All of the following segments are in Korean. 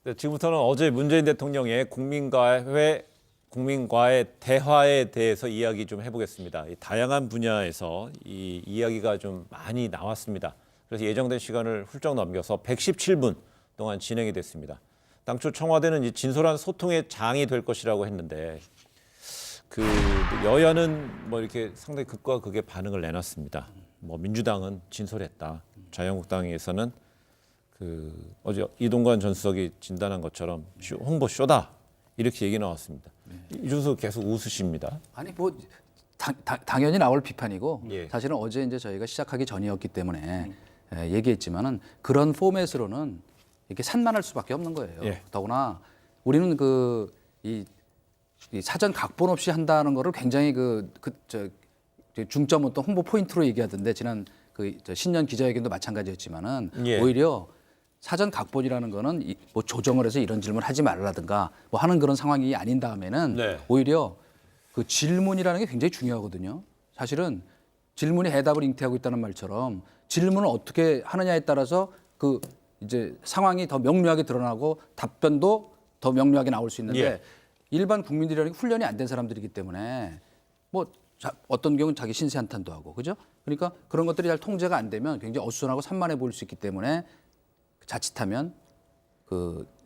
네, 지금부터는 어제 문재인 대통령의 국민과의 대화에 대해서 이야기 좀 해보겠습니다. 이 다양한 분야에서 이 이야기가 좀 많이 나왔습니다. 그래서 예정된 시간을 훌쩍 넘겨서 117분 동안 진행이 됐습니다. 당초 청와대는 이 진솔한 소통의 장이 될 것이라고 했는데 그 여야는 뭐 이렇게 상당히 극과 극의 반응을 내놨습니다. 뭐 민주당은 진솔했다. 자유한국당에서는 어제 이동관 전 수석이 진단한 것처럼 홍보 쇼다 이렇게 얘기 나왔습니다. 이준석 계속 웃으십니다. 아니 뭐 당연히 나올 비판이고 예. 사실은 어제 이제 저희가 시작하기 전이었기 때문에 얘기했지만은 그런 포맷으로는 이렇게 산만할 수밖에 없는 거예요. 예. 더구나 우리는 이 사전 각본 없이 한다는 거를 굉장히 중점 어떤 홍보 포인트로 얘기하던데 지난 신년 기자회견도 마찬가지였지만은 예. 오히려 사전 각본이라는 거는 뭐 조정을 해서 이런 질문 하지 말라든가 뭐 하는 그런 상황이 아닌 다음에는 네. 오히려 그 질문이라는 게 굉장히 중요하거든요. 사실은 질문이 해답을 잉태하고 있다는 말처럼 질문을 어떻게 하느냐에 따라서 이제 상황이 더 명료하게 드러나고 답변도 더 명료하게 나올 수 있는데 예. 일반 국민들이라는 게 훈련이 안 된 사람들이기 때문에 뭐 어떤 경우는 자기 신세 한탄도 하고 그죠? 그러니까 그런 것들이 잘 통제가 안 되면 굉장히 어수선하고 산만해 보일 수 있기 때문에 자칫하면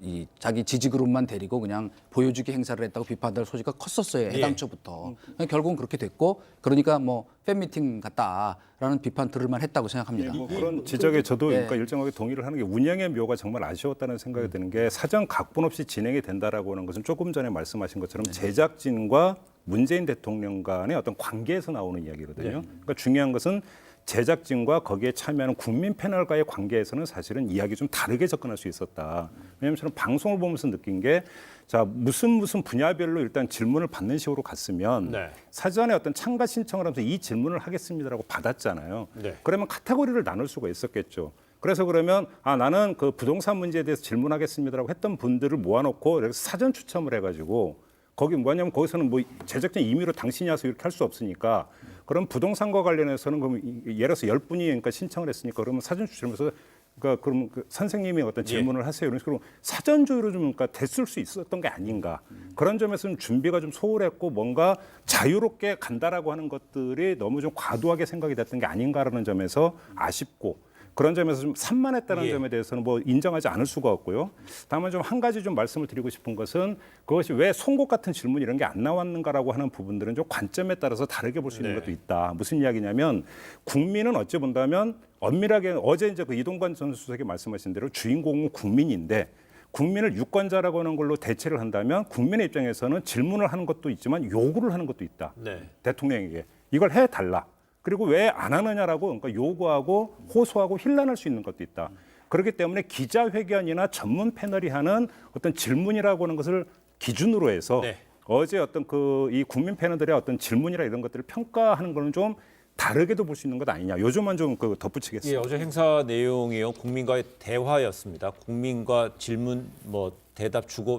이 자기 지지 그룹만 데리고 그냥 보여주기 행사를 했다고 비판할 소지가 컸었어요. 해당 초부터. 결국은 그렇게 됐고 그러니까 뭐 팬미팅 같다라는 비판 들을만 했다고 생각합니다. 뭐 그런 지적에 저도 그러니까 일정하게 동의를 하는 게 운영의 묘가 정말 아쉬웠다는 생각이 드는 게 사전 각본 없이 진행이 된다라고 하는 것은 조금 전에 말씀하신 것처럼 제작진과 문재인 대통령 간의 어떤 관계에서 나오는 이야기거든요. 그러니까 중요한 것은 제작진과 거기에 참여하는 국민 패널과의 관계에서는 사실은 이야기 좀 다르게 접근할 수 있었다. 왜냐하면 저는 방송을 보면서 느낀 게 자 무슨 분야별로 일단 질문을 받는 식으로 갔으면 네. 사전에 어떤 참가 신청을 하면서 이 질문을 하겠습니다라고 받았잖아요. 네. 그러면 카테고리를 나눌 수가 있었겠죠. 그래서 그러면 나는 그 부동산 문제에 대해서 질문하겠습니다라고 했던 분들을 모아놓고 사전 추첨을 해가지고 거기 뭐냐면 거기서는 뭐 제작진 임의로 당신이 와서 이렇게 할 수 없으니까 그럼 부동산과 관련해서는 그럼 예를 들어서 10분이 그러니까 신청을 했으니까 그러면 사전 추첨해서 그러니까 그럼 선생님이 어떤 질문을 하세요. 이런 식으로 사전 조율을 좀 그러니까 됐을 수 있었던 게 아닌가. 그런 점에서는 준비가 좀 소홀했고 뭔가 자유롭게 간다라고 하는 것들이 너무 좀 과도하게 생각이 됐던 게 아닌가라는 점에서 아쉽고 그런 점에서 좀 산만했다는 점에 대해서는 뭐 인정하지 않을 수가 없고요. 다만 좀 한 가지 좀 말씀을 드리고 싶은 것은 그것이 왜 송곳 같은 질문 이런 게 안 나왔는가라고 하는 부분들은 좀 관점에 따라서 다르게 볼 수 있는 것도 있다. 무슨 이야기냐면 국민은 어찌 본다면 엄밀하게 어제 이제 그 이동관 전 수석이 말씀하신 대로 주인공은 국민인데 국민을 유권자라고 하는 걸로 대체를 한다면 국민의 입장에서는 질문을 하는 것도 있지만 요구를 하는 것도 있다. 네. 대통령에게 이걸 해달라. 그리고 왜 안 하느냐라고 그러니까 요구하고 호소하고 힐난할 수 있는 것도 있다. 그렇기 때문에 기자회견이나 전문 패널이 하는 어떤 질문이라고 하는 것을 기준으로 해서 네. 어제 어떤 이 국민 패널들의 어떤 질문이나 이런 것들을 평가하는 거는 좀 다르게도 볼 수 있는 것 아니냐. 요즘만 좀 덧붙이겠습니다. 예, 어제 행사 내용이요. 국민과의 대화였습니다. 국민과 질문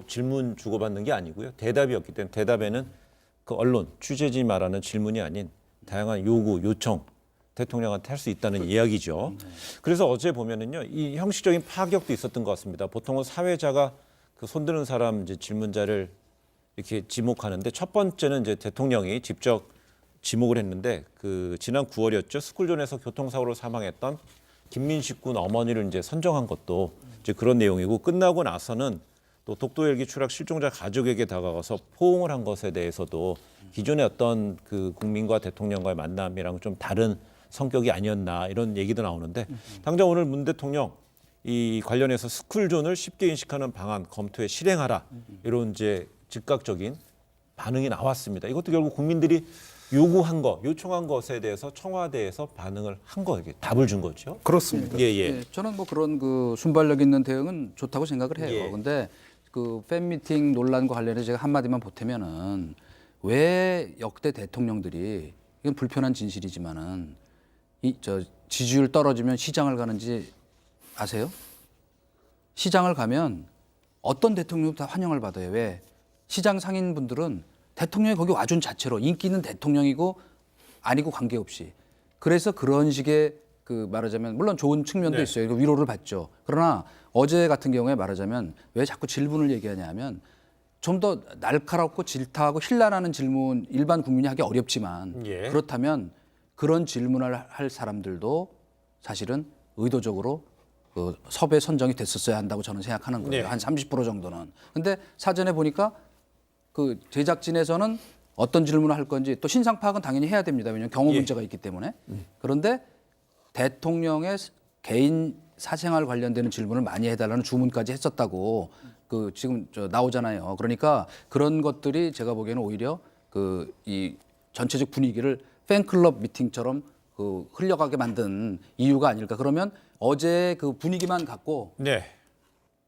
질문 주고받는 게 아니고요. 대답이었기 때문에 대답에는 그 언론 취재지 말하는 질문이 아닌 다양한 요구, 요청 대통령한테 할 수 있다는 이야기죠. 그래서 어제 보면은요, 이 형식적인 파격도 있었던 것 같습니다. 보통은 사회자가 손드는 사람 이제 질문자를 이렇게 지목하는데 첫 번째는 이제 대통령이 직접 지목을 했는데 지난 9월이었죠. 스쿨존에서 교통사고로 사망했던 김민식 군 어머니를 이제 선정한 것도 이제 그런 내용이고 끝나고 나서는 또 독도 헬기 추락 실종자 가족에게 다가가서 포옹을 한 것에 대해서도 기존의 어떤 국민과 대통령과의 만남이랑 좀 다른 성격이 아니었나 이런 얘기도 나오는데 당장 오늘 문 대통령 이 관련해서 스쿨존을 쉽게 인식하는 방안 검토에 실행하라 이런 이제 즉각적인 반응이 나왔습니다. 이것도 결국 국민들이 요구한 거, 요청한 것에 대해서 청와대에서 반응을 한 거, 이게 답을 준 거죠. 그렇습니다. 예. 예, 저는 뭐 그런 순발력 있는 대응은 좋다고 생각을 해요. 예. 근데 팬미팅 논란과 관련해서 제가 한마디만 보태면은 왜 역대 대통령들이 이건 불편한 진실이지만은 지지율 떨어지면 시장을 가는지 아세요? 시장을 가면 어떤 대통령도 다 환영을 받아요. 왜? 시장 상인분들은 대통령이 거기 와준 자체로 인기 있는 대통령이고 아니고 관계없이 그래서 그런 식의 그 말하자면 물론 좋은 측면도 네. 있어요. 위로를 받죠. 그러나 어제 같은 경우에 말하자면 왜 자꾸 질문을 얘기하냐면 좀 더 날카롭고 질타하고 힐난하는 질문 일반 국민이 하기 어렵지만 예. 그렇다면 그런 질문을 할 사람들도 사실은 의도적으로 그 섭외 선정이 됐었어야 한다고 저는 생각하는 거예요. 네. 한 30% 정도는. 근데 사전에 보니까 그 제작진에서는 어떤 질문을 할 건지 또 신상 파악은 당연히 해야 됩니다. 왜냐하면 경호 예. 문제가 있기 때문에. 그런데 대통령의 개인 사생활 관련되는 질문을 많이 해달라는 주문까지 했었다고 그 지금 저 나오잖아요. 그러니까 그런 것들이 제가 보기에는 오히려 그 이 전체적 분위기를 팬클럽 미팅처럼 그 흘려가게 만든 이유가 아닐까. 그러면 어제 그 분위기만 갖고 네.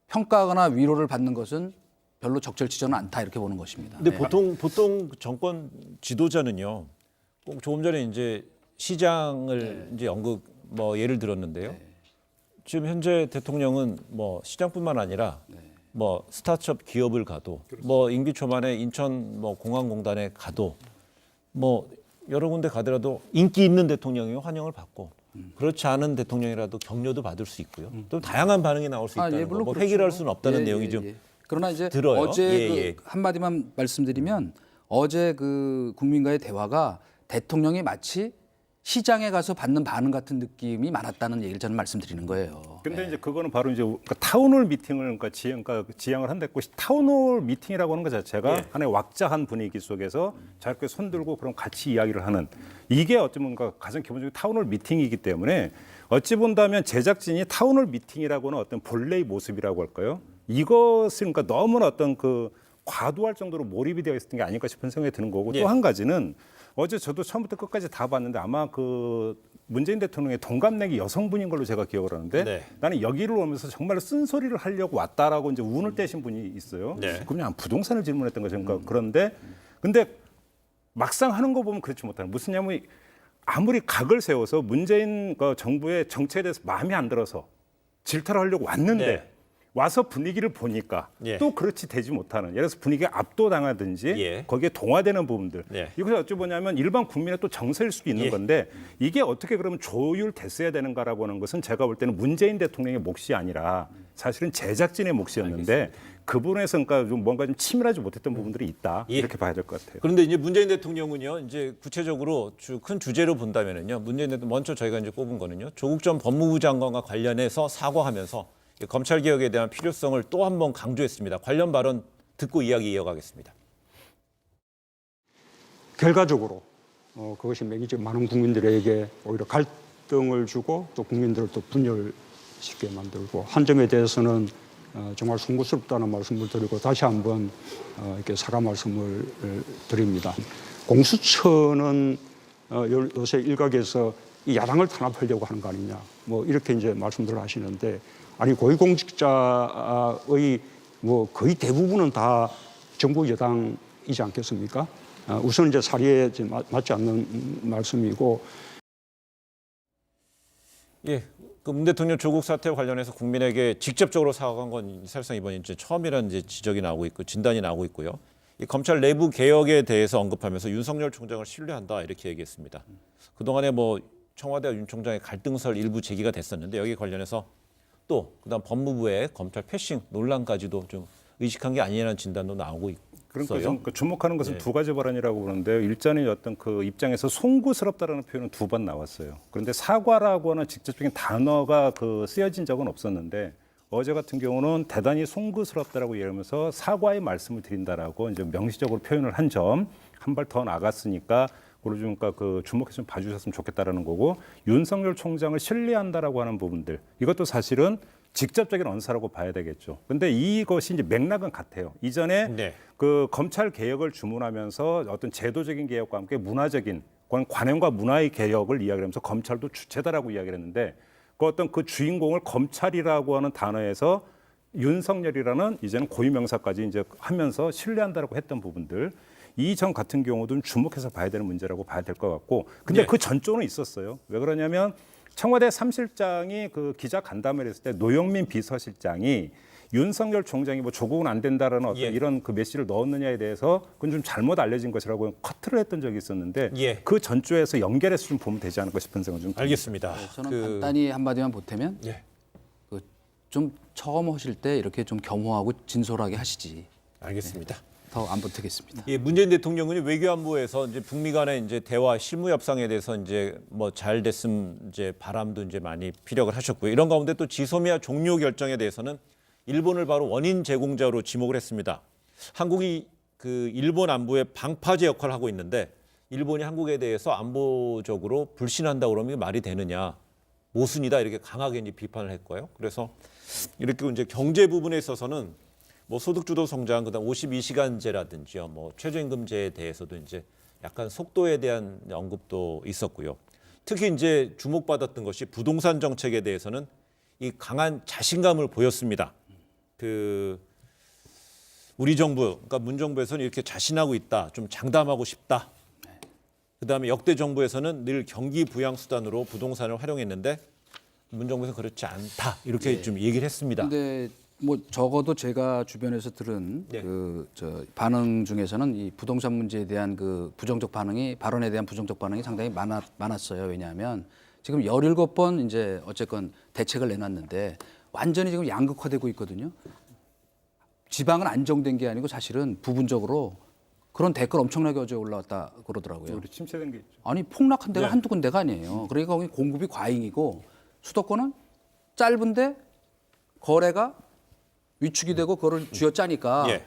평가하거나 위로를 받는 것은 별로 적절치저는 않다 이렇게 보는 것입니다. 근데 네. 보통 정권 지도자는요. 꼭 조금 전에 이제 시장을 이제 언급 뭐 예를 들었는데요. 지금 현재 대통령은 뭐 시장뿐만 아니라 뭐 스타트업 기업을 가도 뭐 임기 초반에 인천 뭐 공항공단에 가도 뭐 여러 군데 가더라도 인기 있는 대통령이 환영을 받고 그렇지 않은 대통령이라도 격려도 받을 수 있고요. 또 다양한 반응이 나올 수 있다는 거. 뭐 그렇죠. 획일할 수는 없다는 예, 내용이 예, 좀 예. 그러나 이제 들어요. 어제 예, 그 예. 한마디만 말씀드리면 어제 그 국민과의 대화가 대통령이 마치 시장에 가서 받는 반응 같은 느낌이 많았다는 얘기를 저는 말씀드리는 거예요. 근데 이제 그거는 바로 이제 그러니까 타운홀 미팅을 지향을 한댔고 타운홀 미팅이라고 하는 것 자체가 예. 하나의 왁자한 분위기 속에서 자유롭게 손들고 그럼 같이 이야기를 하는 이게 어쩌면 가장 기본적인 타운홀 미팅이기 때문에 어찌 본다면 제작진이 타운홀 미팅이라고는 어떤 본래의 모습이라고 할까요? 이것은 그러니까 너무나 어떤 그 과도할 정도로 몰입이 되어 있었던 게 아닐까 싶은 생각이 드는 거고 예. 또 한 가지는 어제 저도 처음부터 끝까지 다 봤는데 아마 그 문재인 대통령의 동갑내기 여성분인 걸로 제가 기억을 하는데 네. 나는 여기를 오면서 정말 쓴소리를 하려고 왔다라고 이제 운을 떼신 분이 있어요. 네. 그냥 부동산을 질문했던 거죠. 그러니까 그런데 근데 막상 하는 거 보면 그렇지 못하는 무슨냐면 아무리 각을 세워서 문재인 그 정부의 정책에 대해서 마음에 안 들어서 질타를 하려고 왔는데 네. 와서 분위기를 보니까 예. 또 그렇지 되지 못하는 예를 들어서 분위기가 압도당하든지 예. 거기에 동화되는 부분들 예. 이것이 어찌 보냐면 일반 국민의 또 정서일 수도 있는 예. 건데 이게 어떻게 그러면 조율됐어야 되는가라고 하는 것은 제가 볼 때는 문재인 대통령의 몫이 아니라 사실은 제작진의 몫이었는데 그 부분에서 그러니까 좀 뭔가 좀 치밀하지 못했던 부분들이 있다 예. 이렇게 봐야 될 것 같아요. 그런데 이제 문재인 대통령은요, 이제 구체적으로 큰 주제로 본다면은요, 문재인 대통령 먼저 저희가 이제 꼽은 거는요, 조국 전 법무부 장관과 관련해서 사과하면서 검찰 개혁에 대한 필요성을 또 한 번 강조했습니다. 관련 발언 듣고 이야기 이어가겠습니다. 결과적으로 그것이 많은 국민들에게 오히려 갈등을 주고 또 국민들을 또 분열시키게 만들고 한 점에 대해서는 정말 송구스럽다는 말씀을 드리고 다시 한번 이렇게 사과 말씀을 드립니다. 공수처는 요새 일각에서 이 야당을 탄압하려고 하는 거 아니냐 뭐 이렇게 이제 말씀들을 하시는데 아니 고위공직자의 뭐 거의 대부분은 다 정부 여당이지 않겠습니까? 우선 이제 사리에 맞지 않는 말씀이고. 예, 그 문 대통령 조국 사태 관련해서 국민에게 직접적으로 사과한 건 사실상 이번 이제 처음이라는 이제 지적이 나오고 있고 진단이 나오고 있고요. 이 검찰 내부 개혁에 대해서 언급하면서 윤석열 총장을 신뢰한다 이렇게 얘기했습니다. 그 동안에 뭐 청와대와 윤 총장의 갈등설 일부 제기가 됐었는데 여기 관련해서 또 그다음 법무부의 검찰 패싱 논란까지도 좀 의식한 게 아니냐는 진단도 나오고 있어요. 그러니까 좀 주목하는 것은 네. 두 가지 발언이라고 보는데요. 일단은 어떤 그 입장에서 송구스럽다라는 표현은 두 번 나왔어요. 그런데 사과라고 하는 직접적인 단어가 그 쓰여진 적은 없었는데 어제 같은 경우는 대단히 송구스럽다라고 얘기하면서 사과의 말씀을 드린다라고 이제 명시적으로 표현을 한 점 한 발 더 나갔으니까 그걸 좀 그러니까 그 주목해서 좀 봐주셨으면 좋겠다라는 거고 윤석열 총장을 신뢰한다라고 하는 부분들 이것도 사실은 직접적인 언사라고 봐야 되겠죠. 근데 이것이 이제 맥락은 같아요. 이전에 네. 그 검찰 개혁을 주문하면서 어떤 제도적인 개혁과 함께 문화적인 관행과 문화의 개혁을 이야기하면서 검찰도 주체다라고 이야기를 했는데 그 어떤 그 주인공을 검찰이라고 하는 단어에서 윤석열이라는 이제는 고유명사까지 이제 하면서 신뢰한다라고 했던 부분들 이 점 같은 경우도 주목해서 봐야 되는 문제라고 봐야 될 것 같고 근데 네. 그 전조는 있었어요. 왜 그러냐면 청와대 3실장이 그 기자 간담회를 했을 때 노영민 비서실장이 윤석열 총장이 뭐 조국은 안 된다라는 어떤 예. 이런 그 메시지를 넣었느냐에 대해서 그건 좀 잘못 알려진 것이라고 커트를 했던 적이 있었는데 예. 그 전주에서 연결해서 좀 보면 되지 않을까 싶은 생각은 좀 듭니다. 알겠습니다. 저는 간단히 한마디만 보태면 예. 좀 처음 하실 때 이렇게 좀 겸허하고 진솔하게 하시지. 알겠습니다. 더 안 보태겠습니다. 예, 문재인 대통령은 외교안보에서 이제 북미 간의 이제 대화 실무 협상에 대해서 이제 뭐 잘 됐음 이제 바람도 이제 많이 피력을 하셨고요. 이런 가운데 또 지소미아 종료 결정에 대해서는 일본을 바로 원인 제공자로 지목을 했습니다. 한국이 그 일본 안보의 방파제 역할을 하고 있는데 일본이 한국에 대해서 안보적으로 불신한다 그러면 이게 말이 되느냐? 모순이다 이렇게 강하게 이제 비판을 했고요. 그래서 이렇게 이제 경제 부분에 있어서는 뭐 소득주도 성장, 그다음 52시간제라든지요, 뭐 최저임금제에 대해서도 이제 약간 속도에 대한 언급도 있었고요. 특히 이제 주목받았던 것이 부동산 정책에 대해서는 이 강한 자신감을 보였습니다. 그 우리 정부, 그러니까 문 정부에서는 이렇게 자신하고 있다, 좀 장담하고 싶다. 그다음에 역대 정부에서는 늘 경기 부양 수단으로 부동산을 활용했는데 문 정부에서 그렇지 않다 이렇게 좀 얘기를 했습니다. 근데 뭐 적어도 제가 주변에서 들은 네. 저 반응 중에서는 이 부동산 문제에 대한 그 부정적 반응이 발언에 대한 부정적 반응이 상당히 많았어요. 왜냐하면 지금 17번 이제 어쨌건 대책을 내놨는데 완전히 지금 양극화되고 있거든요. 지방은 안정된 게 아니고 사실은 부분적으로 그런 댓글 엄청나게 어제 올라왔다 그러더라고요. 우리 침체된 게 있죠. 아니 폭락한 데가 네. 한두 군데가 아니에요. 그러니까 거기 공급이 과잉이고 수도권은 짧은데 거래가 위축이 되고 그거를 쥐어짜니까 예.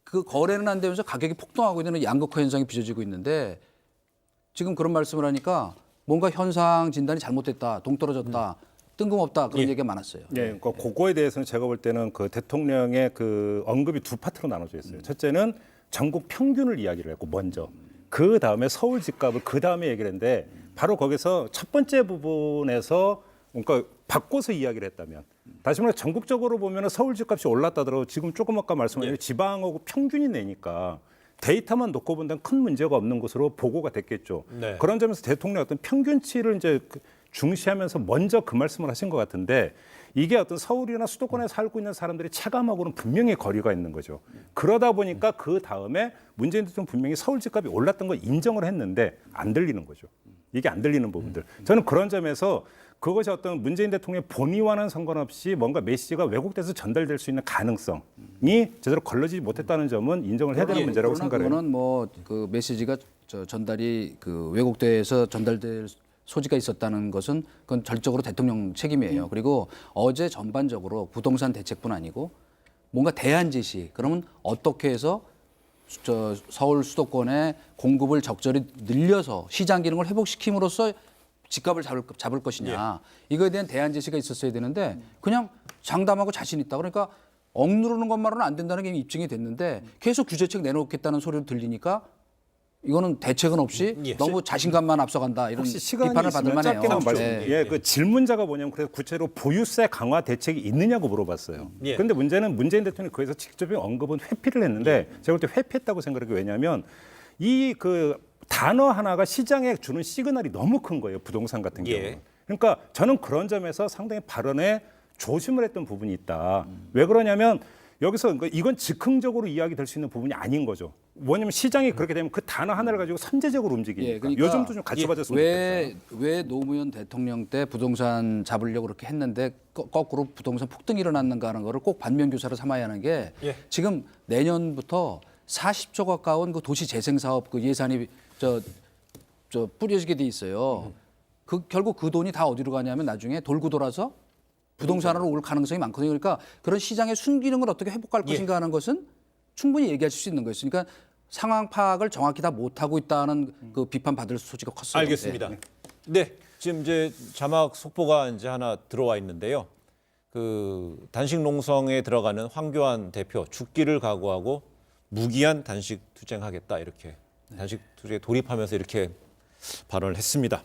그 거래는 안 되면서 가격이 폭등하고 있는 양극화 현상이 빚어지고 있는데 지금 그런 말씀을 하니까 뭔가 현상 진단이 잘못됐다, 동떨어졌다, 뜬금없다 그런 예. 얘기가 많았어요. 네, 그러니까 그거에 대해서는 제가 볼 때는 그 대통령의 그 언급이 두 파트로 나눠져 있어요. 첫째는 전국 평균을 이야기를 했고 먼저 그 다음에 서울 집값을 그 다음에 얘기를 했는데 바로 거기서 첫 번째 부분에서 그러니까 바꿔서 이야기를 했다면 다시 말해 전국적으로 보면 서울 집값이 올랐다더라도 지금 조금 아까 말씀하신 지방하고 평균이 내니까 데이터만 놓고 본다면 큰 문제가 없는 것으로 보고가 됐겠죠. 네. 그런 점에서 대통령 어떤 평균치를 이제 중시하면서 먼저 그 말씀을 하신 것 같은데 이게 어떤 서울이나 수도권에 살고 있는 사람들이 체감하고는 분명히 거리가 있는 거죠. 그러다 보니까 그 다음에 문재인 대통령 분명히 서울 집값이 올랐던 걸 인정을 했는데 안 들리는 거죠. 이게 안 들리는 부분들. 저는 그런 점에서 그것이 어떤 문재인 대통령의 본의와는 상관없이 뭔가 메시지가 왜곡돼서 전달될 수 있는 가능성이 제대로 걸러지지 못했다는 점은 인정을 해야 되는 문제라고 그러나 생각해요. 그거는 뭐 그 메시지가 전달이 그 왜곡돼서 전달될 소지가 있었다는 것은 그건 절적으로 대통령 책임이에요. 그리고 어제 전반적으로 부동산 대책뿐 아니고 뭔가 대안 제시. 그러면 어떻게 해서 서울 수도권의 공급을 적절히 늘려서 시장 기능을 회복시킴으로써 집값을 잡을 것이냐. 이거에 대한 대안 제시가 있었어야 되는데 그냥 장담하고 자신 있다. 그러니까 억누르는 것만으로는 안 된다는 게 입증이 됐는데 계속 규제책 내놓겠다는 소리를 들리니까 이거는 대책은 없이 예. 너무 자신감만 앞서간다 이런 혹시 시간이 비판을 받을 있으면 만해요. 짧게만 말씀. 네. 예, 그 질문자가 뭐냐면 그래서 구체로 보유세 강화 대책이 있느냐고 물어봤어요. 예. 그런데 문제는 문재인 대통령이 거기서 직접적인 언급은 회피를 했는데 제가 볼 때 회피했다고 생각해요. 왜냐하면 이 그 단어 하나가 시장에 주는 시그널이 너무 큰 거예요. 부동산 같은 예. 경우는. 그러니까 저는 그런 점에서 상당히 발언에 조심을 했던 부분이 있다. 왜 그러냐면 여기서 그러니까 이건 즉흥적으로 이야기될 수 있는 부분이 아닌 거죠. 뭐냐면 시장이 그렇게 되면 그 단어 하나를 가지고 선제적으로 움직이니까. 예, 그러니까 요즘도 좀 같이 봐줬으면 좋겠어요. 왜 노무현 대통령 때 부동산 잡으려고 그렇게 했는데 거꾸로 부동산 폭등이 일어났는가 하는 거를 꼭 반면 교사로 삼아야 하는 게 예. 지금 내년부터 40조 가까운 그 도시 재생 사업 그 예산이 저 뿌려지게 돼 있어요. 결국 그 돈이 다 어디로 가냐면 나중에 돌고 돌아서 부동산으로 올 가능성이 많거든요. 그러니까 그런 시장의 순기능을 어떻게 회복할 것인가 하는 것은 충분히 얘기하실 수 있는 거예요. 그러니까 상황 파악을 정확히 다 못하고 있다는 그 비판 받을 소지가 컸어요. 알겠습니다. 네, 지금 이제 자막 속보가 이제 하나 들어와 있는데요. 그 단식 농성에 들어가는 황교안 대표 죽기를 각오하고 무기한 단식 투쟁하겠다 이렇게 단식 투쟁에 돌입하면서 이렇게 발언을 했습니다.